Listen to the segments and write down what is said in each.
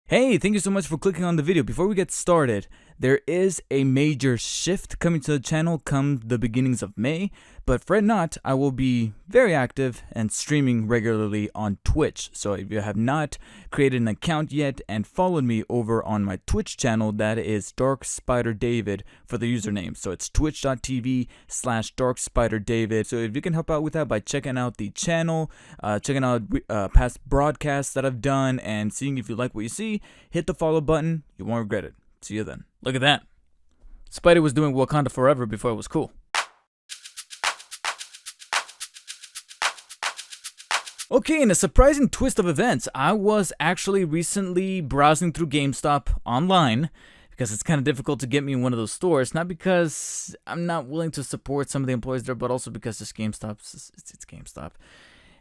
Hey, thank you so much for clicking on the video. Before we get started, there is a major shift coming to the channel come the beginnings of May, but fret not, I will be very active and streaming regularly on Twitch. So if you have not created an account yet and followed me over on my Twitch channel, that is DarkSpiderDavid for the username. So it's twitch.tv/DarkSpiderDavid. So if you can help out with that by checking out the channel, checking out past broadcasts that I've done, and seeing if you like what you see, hit the follow button. You won't regret it. See you then. Look at that. Spidey was doing Wakanda Forever before it was cool. Okay, in a surprising twist of events, I was actually recently browsing through GameStop online because it's kind of difficult to get me in one of those stores. Not because I'm not willing to support some of the employees there, but also because it's GameStop. It's GameStop.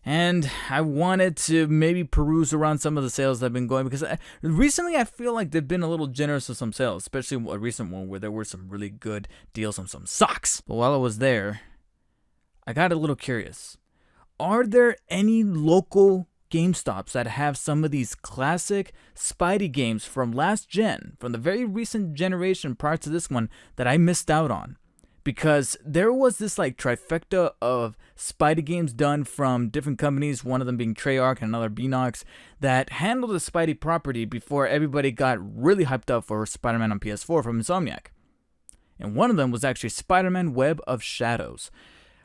And I wanted to maybe peruse around some of the sales that have been going, because recently I feel like they've been a little generous with some sales, especially a recent one where there were some really good deals on some socks. But while I was there, I got a little curious. Are there any local GameStops that have some of these classic Spidey games from last gen, from the very recent generation prior to this one, that I missed out on? Because there was this like trifecta of Spidey games done from different companies, one of them being Treyarch and another Beanox, that handled the Spidey property before everybody got really hyped up for Spider-Man on PS4 from Insomniac. And one of them was actually Spider-Man Web of Shadows.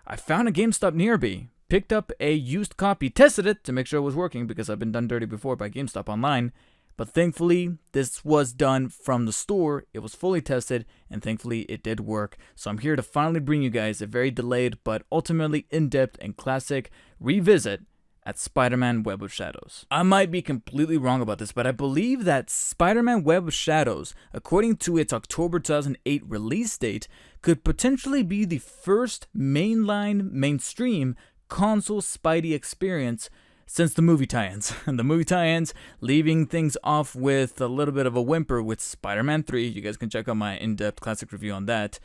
I found a GameStop nearby, picked up a used copy, tested it to make sure it was working because I've been done dirty before by GameStop online. But thankfully, this was done from the store, it was fully tested, and thankfully it did work. So I'm here to finally bring you guys a very delayed, but ultimately in-depth and classic revisit at Spider-Man Web of Shadows. I might be completely wrong about this, but I believe that Spider-Man Web of Shadows, according to its October 2008 release date, could potentially be the first mainstream console Spidey experience since the movie tie-ins. And the movie tie-ins leaving things off with a little bit of a whimper with Spider-Man 3. You guys can check out my in-depth classic review on that.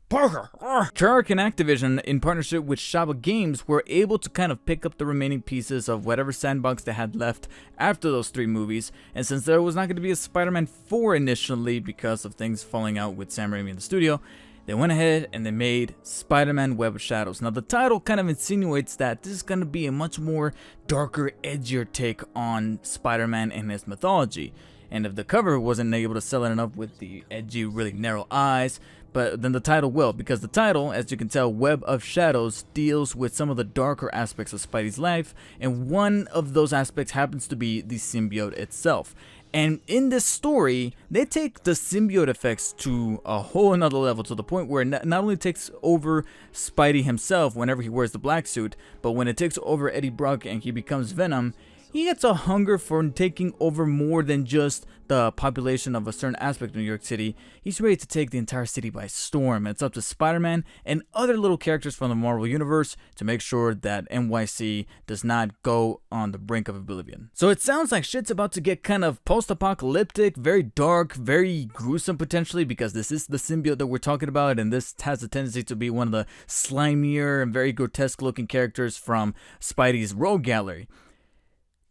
Parker! Treyarch and Activision, in partnership with Shaba Games, were able to kind of pick up the remaining pieces of whatever sandbox they had left after those three movies. And since there was not going to be a Spider-Man 4 initially because of things falling out with Sam Raimi in the studio, they went ahead and they made Spider-Man Web of Shadows. Now the title kind of insinuates that this is going to be a much more darker, edgier take on Spider-Man and his mythology. And if the cover wasn't able to sell it enough with the edgy, really narrow eyes, but then the title will, because the title, as you can tell, Web of Shadows, deals with some of the darker aspects of Spidey's life, and one of those aspects happens to be the symbiote itself. And in this story, they take the symbiote effects to a whole another level, to the point where it not only takes over Spidey himself whenever he wears the black suit, but when it takes over Eddie Brock and he becomes Venom, he gets a hunger for taking over more than just the population of a certain aspect of New York City. He's ready to take the entire city by storm. It's up to Spider-Man and other little characters from the Marvel Universe to make sure that NYC does not go on the brink of oblivion. So it sounds like shit's about to get kind of post-apocalyptic, very dark, very gruesome potentially, because this is the symbiote that we're talking about, and this has a tendency to be one of the slimier and very grotesque looking characters from Spidey's Rogue Gallery.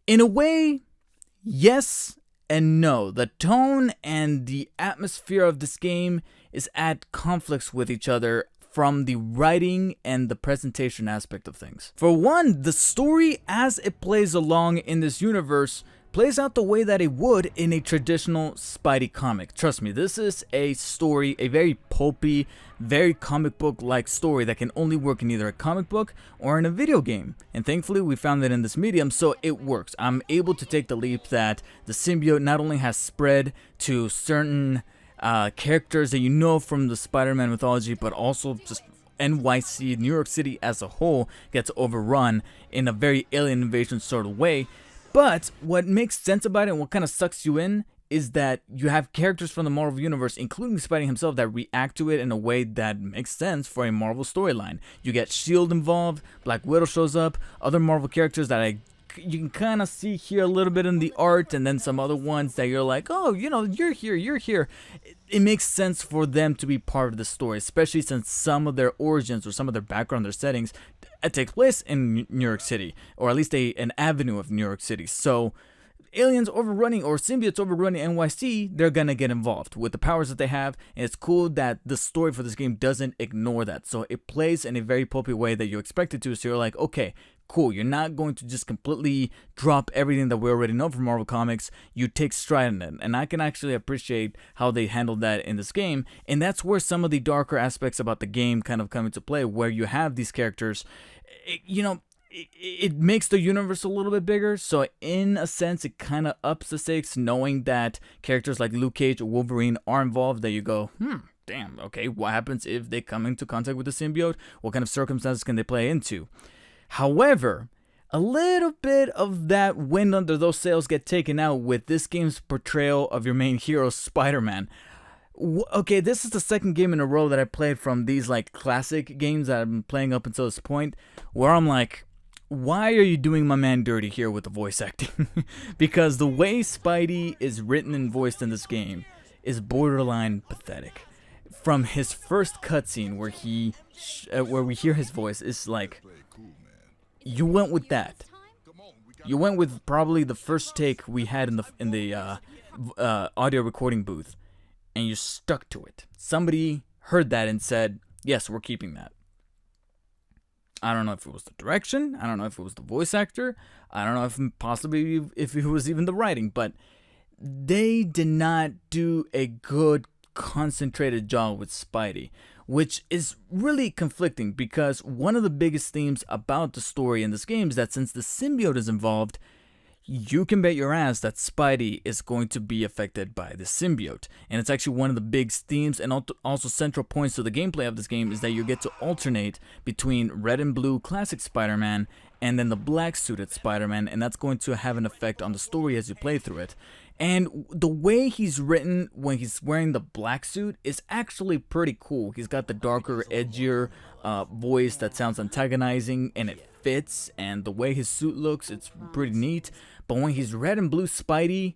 In a way, yes and no. The tone and the atmosphere of this game is at conflicts with each other from the writing and the presentation aspect of things. For one, the story as it plays along in this universe plays out the way that it would in a traditional Spidey comic. Trust me, this is a story, a very pulpy, very comic book-like story that can only work in either a comic book or in a video game. And thankfully, we found it in this medium, so it works. I'm able to take the leap that the symbiote not only has spread to certain characters that you know from the Spider-Man mythology, but also just NYC, New York City as a whole, gets overrun in a very alien invasion sort of way. But what makes sense about it and what kind of sucks you in is that you have characters from the Marvel Universe, including Spidey himself, that react to it in a way that makes sense for a Marvel storyline. You get S.H.I.E.L.D. involved, Black Widow shows up, other Marvel characters that you can kind of see here a little bit in the art, and then some other ones that you're like, oh, you're here. It makes sense for them to be part of the story, especially since some of their origins or some of their background, their settings, it takes place in New York City, or at least an avenue of New York City. So aliens overrunning or symbiotes overrunning NYC, they're gonna get involved with the powers that they have, and it's cool that the story for this game doesn't ignore that. So it plays in a very pulpy way that you expect it to, so you're like, okay, cool, you're not going to just completely drop everything that we already know from Marvel Comics. You take stride in it, and I can actually appreciate how they handled that in this game, and that's where some of the darker aspects about the game kind of come into play, where you have these characters, it makes the universe a little bit bigger, so in a sense, it kind of ups the stakes, knowing that characters like Luke Cage or Wolverine are involved, that you go, damn, okay, what happens if they come into contact with the symbiote? What kind of circumstances can they play into? However, a little bit of that wind under those sails get taken out with this game's portrayal of your main hero, Spider-Man. Okay, this is the second game in a row that I played from these like classic games that I've been playing up until this point, where I'm like, why are you doing my man dirty here with the voice acting? Because the way Spidey is written and voiced in this game is borderline pathetic. From his first cutscene where we hear his voice, it's like, you went with that. You went with probably the first take we had in the audio recording booth, and you stuck to it. Somebody heard that and said, yes, we're keeping that. I don't know if it was the direction. I don't know if it was the voice actor. I don't know if possibly if it was even the writing, but they did not do a good concentrated job with Spidey, which is really conflicting, because one of the biggest themes about the story in this game is that since the symbiote is involved, you can bet your ass that Spidey is going to be affected by the symbiote. And it's actually one of the big themes and also central points to the gameplay of this game, is that you get to alternate between red and blue classic Spider-Man and then the black suited Spider-Man, and that's going to have an effect on the story as you play through it. And the way he's written when he's wearing the black suit is actually pretty cool. He's got the darker, edgier voice that sounds antagonizing, and it fits, and the way his suit looks, it's pretty neat. But when he's red and blue Spidey,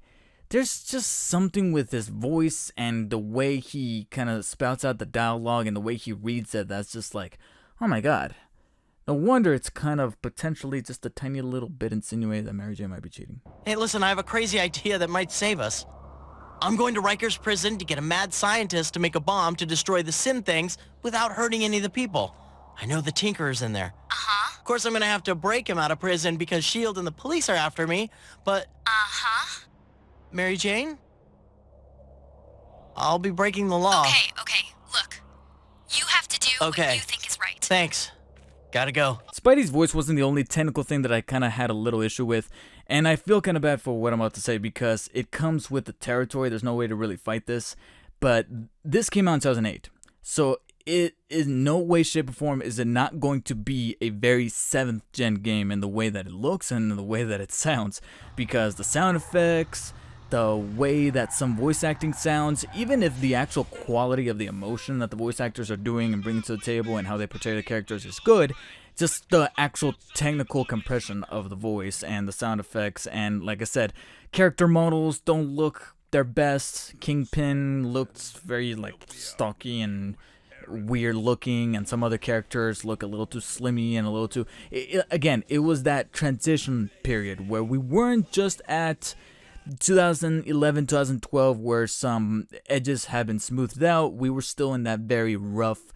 there's just something with his voice and the way he kind of spouts out the dialogue and the way he reads it that's just like, oh my god. No wonder it's kind of potentially just a tiny little bit insinuated that Mary Jane might be cheating. Hey, listen, I have a crazy idea that might save us. I'm going to Rikers prison to get a mad scientist to make a bomb to destroy the Sin things without hurting any of the people. I know the Tinkerer's in there. Uh-huh. Of course, I'm gonna have to break him out of prison because S.H.I.E.L.D. and the police are after me, but... Uh-huh. Mary Jane? I'll be breaking the law. Okay, look. You have to do what you think is right. Thanks. Gotta go. Spidey's voice wasn't the only technical thing that I kind of had a little issue with, and I feel kind of bad for what I'm about to say because it comes with the territory. There's no way to really fight this, but this came out in 2008, so it is no way, shape, or form is it not going to be a very 7th gen game in the way that it looks and in the way that it sounds, because the sound effects, the way that some voice acting sounds, even if the actual quality of the emotion that the voice actors are doing and bringing to the table and how they portray the characters is good, just the actual technical compression of the voice and the sound effects, and like I said, character models don't look their best. Kingpin looks very like stocky and weird looking, and some other characters look a little too slimmy and a little too... Again, it was that transition period where we weren't just at 2011, 2012, where some edges had been smoothed out. We were still in that very rough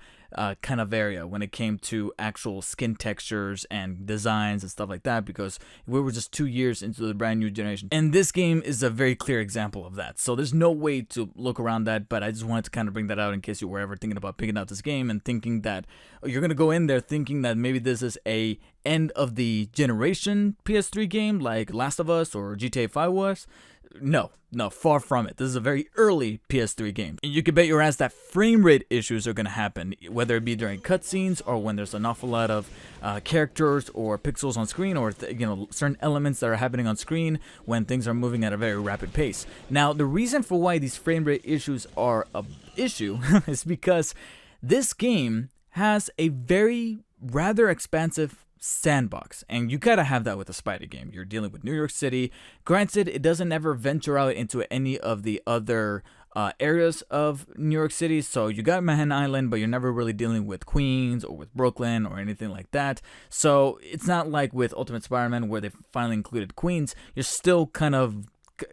kind of area when it came to actual skin textures and designs and stuff like that, because we were just 2 years into the brand new generation. And this game is a very clear example of that. So there's no way to look around that, but I just wanted to kind of bring that out in case you were ever thinking about picking out this game and thinking that you're going to go in there thinking that maybe this is a end of the generation PS3 game like Last of Us or GTA 5 was. No, far from it. This is a very early PS3 game. And you can bet your ass that frame rate issues are going to happen, whether it be during cutscenes or when there's an awful lot of characters or pixels on screen, or certain elements that are happening on screen when things are moving at a very rapid pace. Now, the reason for why these frame rate issues are an issue is because this game has a very rather expansive sandbox, and you gotta have that with a Spidey game. You're dealing with New York City. Granted, it doesn't ever venture out into any of the other areas of New York City. So you got Manhattan Island, but you're never really dealing with Queens or with Brooklyn or anything like that. So it's not like with Ultimate Spider-Man where they finally included Queens. You're still kind of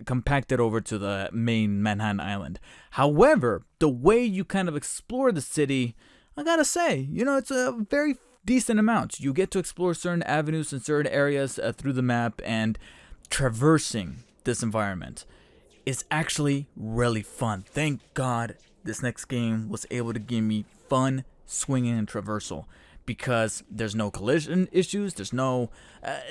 compacted over to the main Manhattan Island. However, the way you kind of explore the city, I gotta say, it's a very decent amount. You get to explore certain avenues and certain areas through the map, and traversing this environment is actually really fun. Thank God this next game was able to give me fun swinging and traversal, because there's no collision issues, there's no,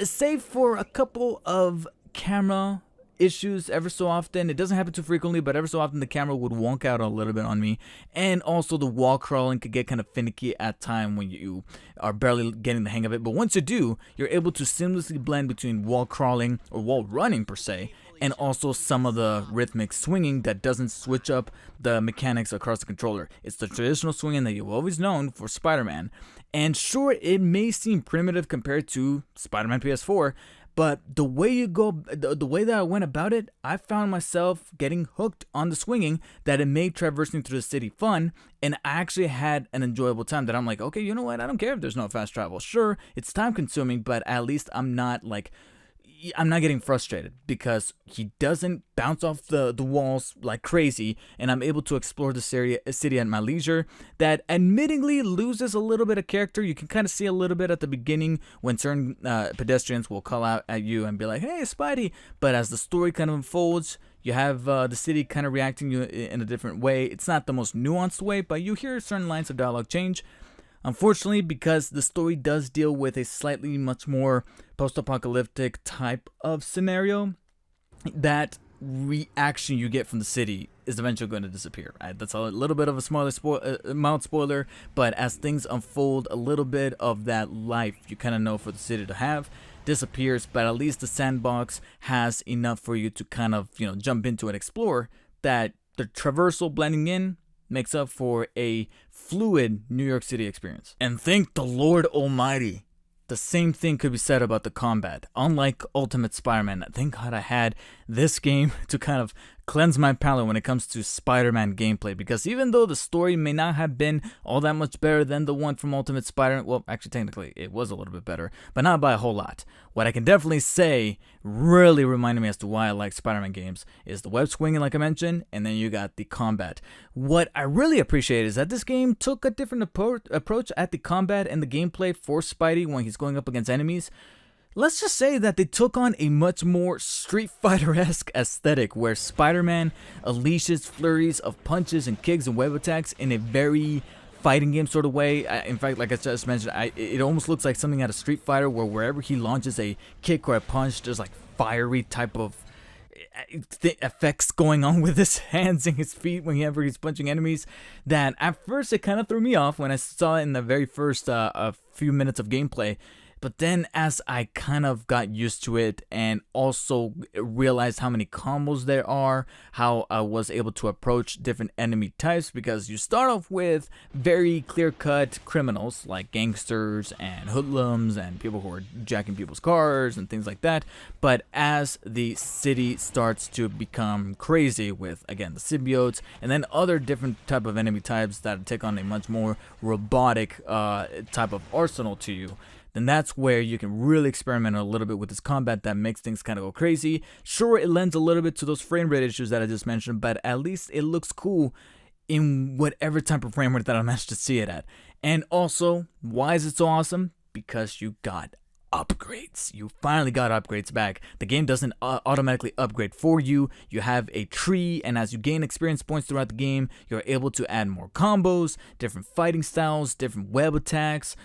save for a couple of camera issues ever so often. It doesn't happen too frequently, but ever so often the camera would wonk out a little bit on me, and also the wall crawling could get kind of finicky at time when you are barely getting the hang of it. But once you do, you're able to seamlessly blend between wall crawling or wall running per se, and also some of the rhythmic swinging that doesn't switch up the mechanics across the controller. It's the traditional swinging that you've always known for Spider-Man. And sure, it may seem primitive compared to Spider-Man PS4, but the way the way that I went about it, I found myself getting hooked on the swinging, that it made traversing through the city fun, and I actually had an enjoyable time that I'm like, okay, you know what, I don't care if there's no fast travel. Sure, it's time consuming, but at least I'm not getting frustrated, because he doesn't bounce off the walls like crazy, and I'm able to explore the city at my leisure. That admittingly loses a little bit of character. You can kind of see a little bit at the beginning when certain pedestrians will call out at you and be like, hey, Spidey. But as the story kind of unfolds, you have the city kind of reacting to you in a different way. It's not the most nuanced way, but you hear certain lines of dialogue change. Unfortunately, because the story does deal with a slightly much more post-apocalyptic type of scenario, that reaction you get from the city is eventually going to disappear. That's a little bit of a mild spoiler, but as things unfold, a little bit of that life you kind of know for the city to have disappears, but at least the sandbox has enough for you to kind of, jump into and explore, that the traversal blending in makes up for a fluid New York City experience. And thank the Lord Almighty, the same thing could be said about the combat. Unlike Ultimate Spider-Man, thank God I had this game to kind of cleanse my palate when it comes to Spider-Man gameplay, because even though the story may not have been all that much better than the one from Ultimate Spider-Man, well, actually technically it was a little bit better, but not by a whole lot. What I can definitely say really reminded me as to why I like Spider-Man games is the web swinging, like I mentioned, and then you got the combat. What I really appreciate is that this game took a different approach at the combat and the gameplay for Spidey when he's going up against enemies. Let's just say that they took on a much more Street Fighter-esque aesthetic, where Spider-Man unleashes flurries of punches and kicks and web attacks in a very fighting game sort of way. In fact, like I just mentioned, it almost looks like something out of Street Fighter, where wherever he launches a kick or a punch, there's like fiery type of effects going on with his hands and his feet whenever he's punching enemies, that at first it kind of threw me off when I saw it in the very first few minutes of gameplay. But then as I kind of got used to it and also realized how many combos there are, how I was able to approach different enemy types, because you start off with very clear-cut criminals like gangsters and hoodlums and people who are jacking people's cars and things like that. But as the city starts to become crazy with, again, the symbiotes and then other different type of enemy types that take on a much more robotic type of arsenal to you, then that's where you can really experiment a little bit with this combat that makes things kind of go crazy. Sure, it lends a little bit to those frame rate issues that I just mentioned, but at least it looks cool in whatever type of frame rate that I managed to see it at. And also, why is it so awesome? Because you got upgrades. You finally got upgrades back. The game doesn't automatically upgrade for you. You have a tree, and as you gain experience points throughout the game, you're able to add more combos, different fighting styles, different web attacks,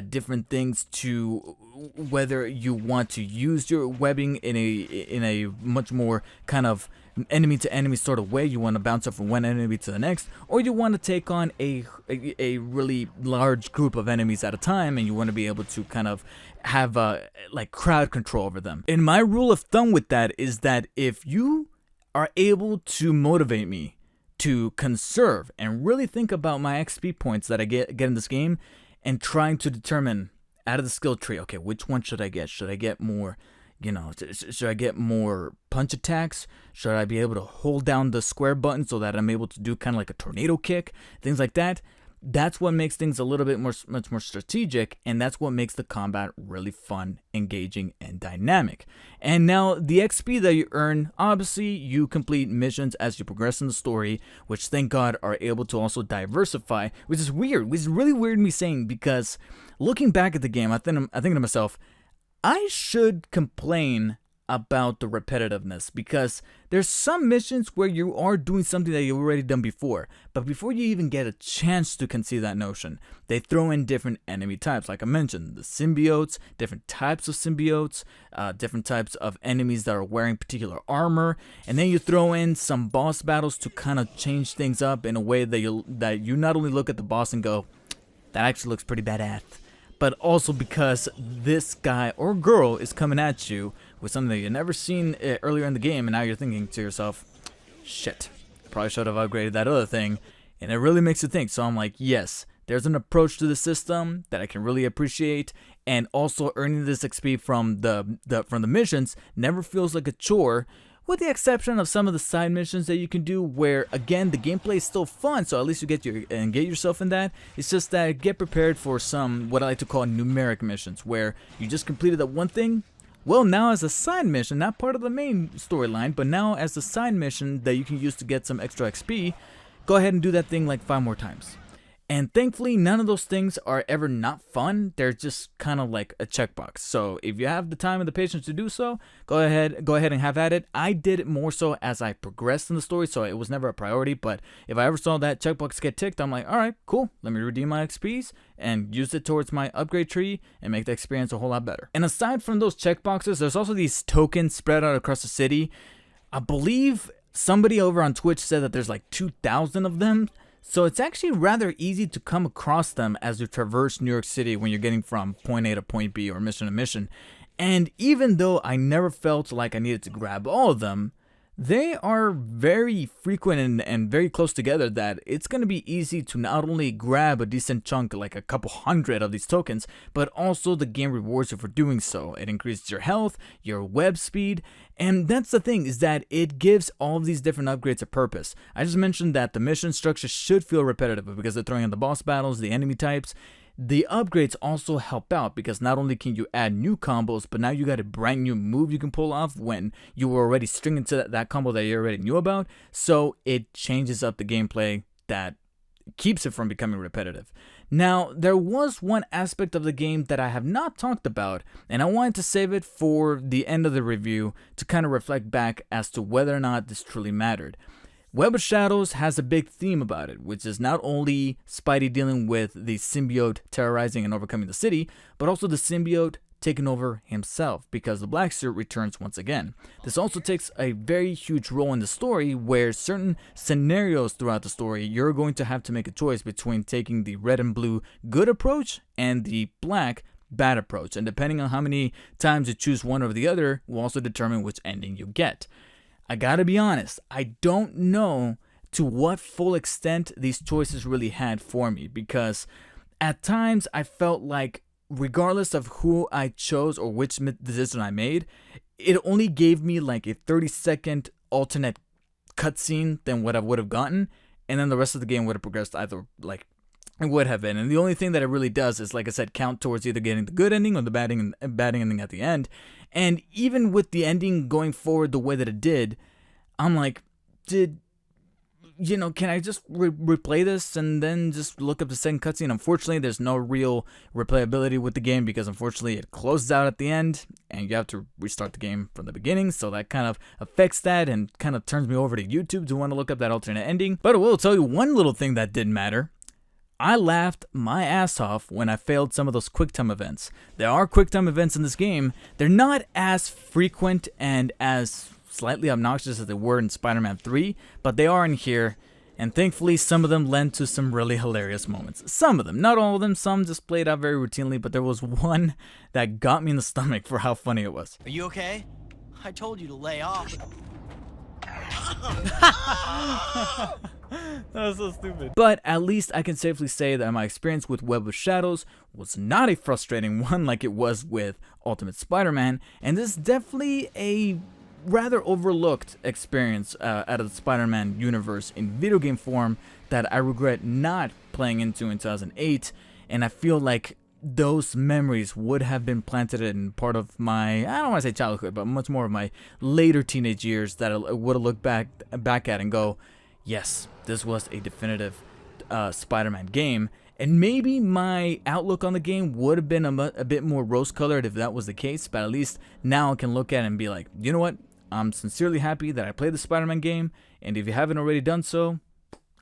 different things to whether you want to use your webbing in a much more kind of enemy to enemy sort of way. You want to bounce up from one enemy to the next, or you want to take on a really large group of enemies at a time, and you want to be able to kind of have like crowd control over them. And my rule of thumb with that is that if you are able to motivate me to conserve and really think about my XP points that I get in this game, and trying to determine out of the skill tree, okay, which one should I get? Should I get more You know, should I get more punch attacks? Should I be able to hold down the square button so that I'm able to do kind of like a tornado kick? Things like that. That's what makes things a little bit much more strategic, and that's what makes the combat really fun, engaging, and dynamic. And now the XP that you earn, obviously you complete missions as you progress in the story, which thank God are able to also diversify, which is weird, which is really weird me saying, because looking back at the game, I think to myself, I should complain about the repetitiveness, because there's some missions where you are doing something that you've already done before, but before you even get a chance to conceive that notion, they throw in different enemy types. Like I mentioned, the symbiotes, different types of symbiotes, different types of enemies that are wearing particular armor, and then you throw in some boss battles to kind of change things up in a way that you not only look at the boss and go, that actually looks pretty badass, but also because this guy or girl is coming at you with something that you've never seen earlier in the game, and now you're thinking to yourself, shit, I probably should have upgraded that other thing, and it really makes you think. So I'm like, yes, there's an approach to the system that I can really appreciate, and also earning this XP from the missions never feels like a chore, with the exception of some of the side missions that you can do where, again, the gameplay is still fun, so at least you get yourself in that. It's just that get prepared for some, what I like to call numeric missions, where you just completed that one thing. Well, now as a side mission, not part of the main storyline, but now as a side mission that you can use to get some extra XP, go ahead and do that thing like 5 more times. And thankfully, none of those things are ever not fun. They're just kind of like a checkbox. So if you have the time and the patience to do so, go ahead and have at it. I did it more so as I progressed in the story, so it was never a priority. But if I ever saw that checkbox get ticked, I'm like, all right, cool. Let me redeem my XPs and use it towards my upgrade tree and make the experience a whole lot better. And aside from those checkboxes, there's also these tokens spread out across the city. I believe somebody over on Twitch said that there's like 2,000 of them. So it's actually rather easy to come across them as you traverse New York City when you're getting from point A to point B or mission to mission. And even though I never felt like I needed to grab all of them, they are very frequent and very close together that it's going to be easy to not only grab a decent chunk, like a couple hundred of these tokens, but also the game rewards you for doing so. It increases your health, your web speed, and that's the thing, is that it gives all of these different upgrades a purpose. I just mentioned that the mission structure should feel repetitive because they're throwing in the boss battles, the enemy types. The upgrades also help out because not only can you add new combos, but now you got a brand new move you can pull off when you were already stringing to that combo that you already knew about. So it changes up the gameplay that keeps it from becoming repetitive. Now, there was one aspect of the game that I have not talked about, and I wanted to save it for the end of the review to kind of reflect back as to whether or not this truly mattered. Web of Shadows has a big theme about it, which is not only Spidey dealing with the symbiote terrorizing and overcoming the city, but also the symbiote taking over himself because the black suit returns once again. This also takes a very huge role in the story where certain scenarios throughout the story, you're going to have to make a choice between taking the red and blue good approach and the black bad approach. And depending on how many times you choose one or the other will also determine which ending you get. I gotta be honest, I don't know to what full extent these choices really had for me, because at times I felt like regardless of who I chose or which decision I made, it only gave me like a 30-second alternate cutscene than what I would have gotten, and then the rest of the game would have progressed either like it would have been. And the only thing that it really does is, like I said, count towards either getting the good ending or the bad ending at the end. And even with the ending going forward the way that it did, I'm like, can I just replay this and then just look up the second cutscene? Unfortunately, there's no real replayability with the game because unfortunately it closes out at the end and you have to restart the game from the beginning. So that kind of affects that and kind of turns me over to YouTube to want to look up that alternate ending. But I will tell you one little thing that didn't matter. I laughed my ass off when I failed some of those QuickTime events. There are QuickTime events in this game. They're not as frequent and as slightly obnoxious as they were in Spider-Man 3, but they are in here, and thankfully some of them lend to some really hilarious moments. Some of them, not all of them, some just played out very routinely, but there was one that got me in the stomach for how funny it was. Are you okay? I told you to lay off. That was so stupid. But at least I can safely say that my experience with Web of Shadows was not a frustrating one like it was with Ultimate Spider-Man, and this is definitely a rather overlooked experience out of the Spider-Man universe in video game form that I regret not playing into in 2008, and I feel like those memories would have been planted in part of my, I don't want to say childhood, but much more of my later teenage years that I would have looked back at and go, yes, this was a definitive Spider-Man game. And maybe my outlook on the game would have been a bit more rose-colored if that was the case, but at least now I can look at it and be like, you know what? I'm sincerely happy that I played the Spider-Man game, and if you haven't already done so,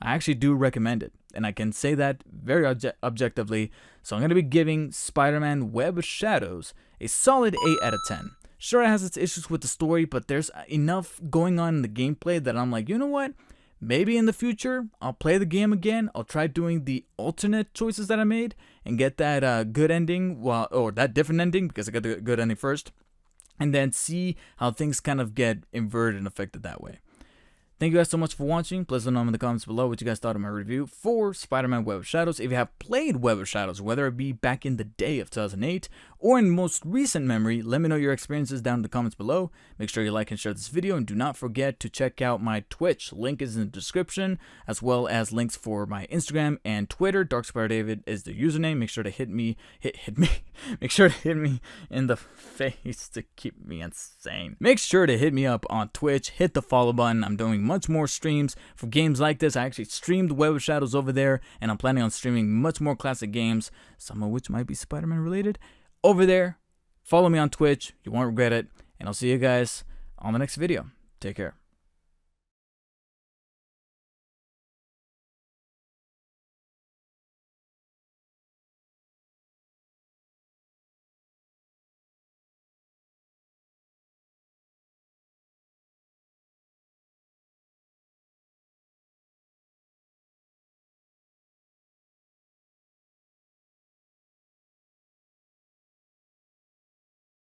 I actually do recommend it. And I can say that very objectively, so I'm going to be giving Spider-Man Web of Shadows a solid 8 out of 10. Sure, it has its issues with the story, but there's enough going on in the gameplay that I'm like, you know what? Maybe in the future, I'll play the game again, I'll try doing the alternate choices that I made, and get that good ending, or that different ending, because I got the good ending first, and then see how things kind of get inverted and affected that way. Thank you guys so much for watching. Please let me know in the comments below what you guys thought of my review for Spider-Man Web of Shadows. If you have played Web of Shadows, whether it be back in the day of 2008 or in most recent memory, let me know your experiences down in the comments below. Make sure you like and share this video, and do not forget to check out my Twitch. Link is in the description, as well as links for my Instagram and Twitter. DarkSpiderDavid is the username. Make sure to hit me in the face to keep me insane. Make sure to hit me up on Twitch. Hit the follow button. I'm doing much more streams for games like this. I actually streamed Web of Shadows over there, and I'm planning on streaming much more classic games, some of which might be Spider-Man related, over there. Follow me on Twitch. You won't regret it, and I'll see you guys on the next video. Take care.